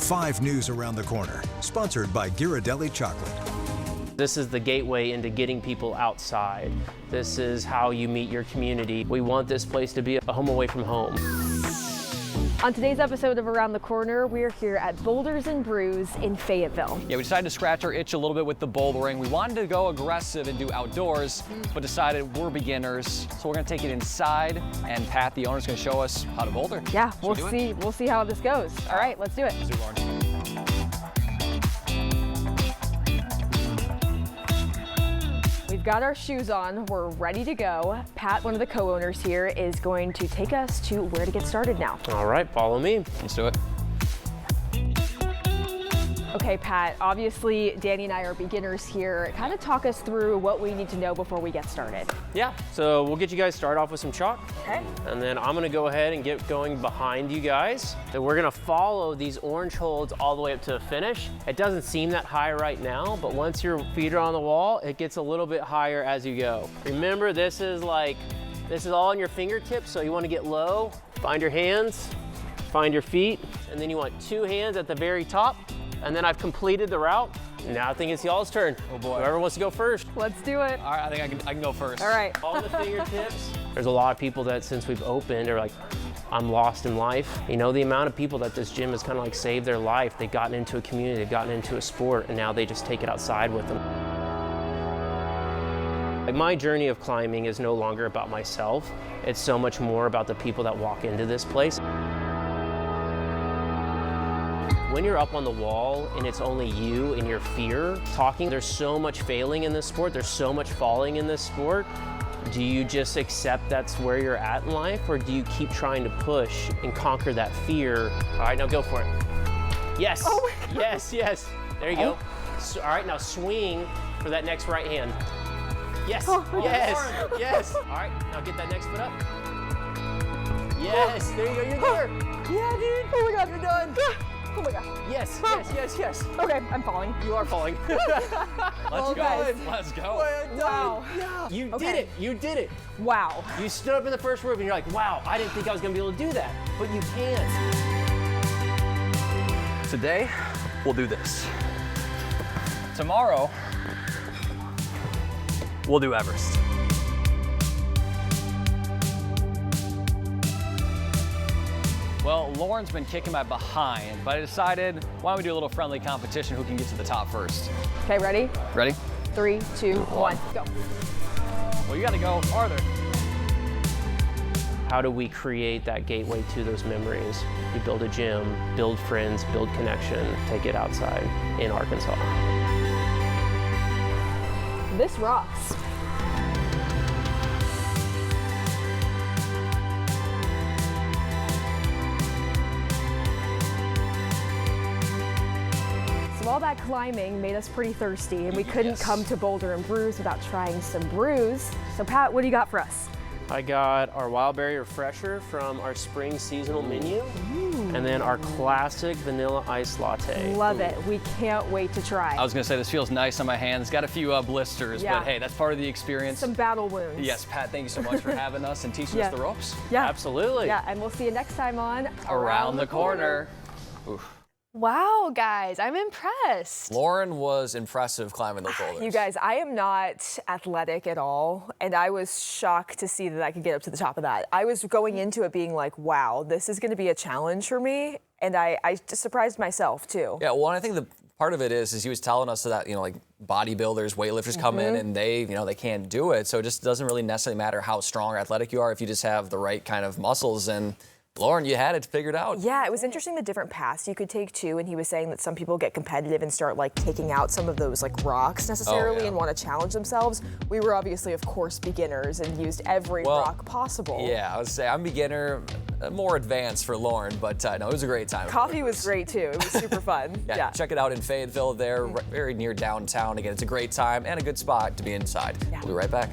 5 News Around the Corner, sponsored by Ghirardelli Chocolate. This is the gateway into getting people outside. This is how you meet your community. We want this place to be a home away from home. On today's episode of Around the Corner, we're here at Boulders and Brews in Fayetteville. Yeah, we decided to scratch our itch a little bit with the bouldering. We wanted to go aggressive and do outdoors, but decided we're beginners. So we're gonna take it inside, and Pat, the owner's gonna show us how to boulder. Yeah, we'll see how this goes. All right, let's do it. Let's do Lauren. We've got our shoes on, we're ready to go. Pat, one of the co-owners here, is going to take us to where to get started now. All right, follow me. Let's do it. Okay, Pat, obviously Danny and I are beginners here. Kind of talk us through what we need to know before we get started. Yeah, so we'll get you guys started off with some chalk. Okay. And then I'm gonna go ahead and get going behind you guys. Then we're gonna follow these orange holds all the way up to the finish. It doesn't seem that high right now, but once your feet are on the wall, it gets a little bit higher as you go. Remember, this is all on your fingertips, so you wanna get low, find your hands, find your feet, and then you want 2 hands at the very top. And then I've completed the route. Now I think it's y'all's turn. Oh boy. Whoever wants to go first. Let's do it. All right, I think I can go first. All right. On the fingertips. There's a lot of people that since we've opened are like, I'm lost in life. You know, the amount of people that this gym has kind of like saved their life. They've gotten into a community, they've gotten into a sport, and now they just take it outside with them. Like, my journey of climbing is no longer about myself. It's so much more about the people that walk into this place. When you're up on the wall and it's only you and your fear talking, there's so much failing in this sport, there's so much falling in this sport. Do you just accept that's where you're at in life, or do you keep trying to push and conquer that fear? All right, now go for it. Yes, oh yes, yes. There you go. So, all right, now swing for that next right hand. Yes, yes, yes. All right, now get that next foot up. Yes, there you go, you're there. Yeah, dude. Oh my God, You're done. Oh my God. Yes, yes, yes, yes. Okay, I'm falling. You are falling. Let's go. guys. Let's go. Wow. Yeah. You Okay. did it. You did it. Wow. You stood up in the first rope and you're like, wow, I didn't think I was going to be able to do that. But you can. Today, we'll do this. Tomorrow, we'll do Everest. Well, Lauren's been kicking my behind, but I decided, why don't we do a little friendly competition, who can get to the top first? Okay, ready? Ready? 3, 2, 1, go. Well, you gotta go farther. How do we create that gateway to those memories? We build a gym, build friends, build connection, take it outside in Arkansas. This rocks. So all that climbing made us pretty thirsty, and we couldn't come to Boulder and Brews without trying some brews. So Pat, what do you got for us? I got our Wild Berry Refresher from our spring seasonal menu, and then our classic vanilla ice latte. Love it. We can't wait to try. I was gonna say, this feels nice on my hands. Got a few blisters, Yeah. but hey, that's part of the experience. Some battle wounds. Yes, Pat, thank you so much for having us and teaching Yeah. us the ropes. Yeah. Absolutely. Yeah, and we'll see you next time on Around the corner. Wow, guys, I'm impressed. Lauren was impressive climbing those boulders. You guys, I am not athletic at all, and I was shocked to see that I could get up to the top of that. I was going into it being like, wow, this is gonna be a challenge for me, and I just surprised myself too. Yeah, well, I think the part of it is he was telling us that, like bodybuilders, weightlifters come in and they can't do it. So it just doesn't really necessarily matter how strong or athletic you are if you just have the right kind of muscles. And Lauren, you had it figured out. Yeah, it was interesting the different paths you could take too, and he was saying that some people get competitive and start like taking out some of those like rocks necessarily and want to challenge themselves. We were obviously, of course, beginners and used every rock possible. Yeah, I would say I'm beginner, more advanced for Lauren, but no, it was a great time. Coffee was great too. It was super fun. Yeah, check it out in Fayetteville there, very near downtown. Again, it's a great time and a good spot to be inside. Yeah. We'll be right back.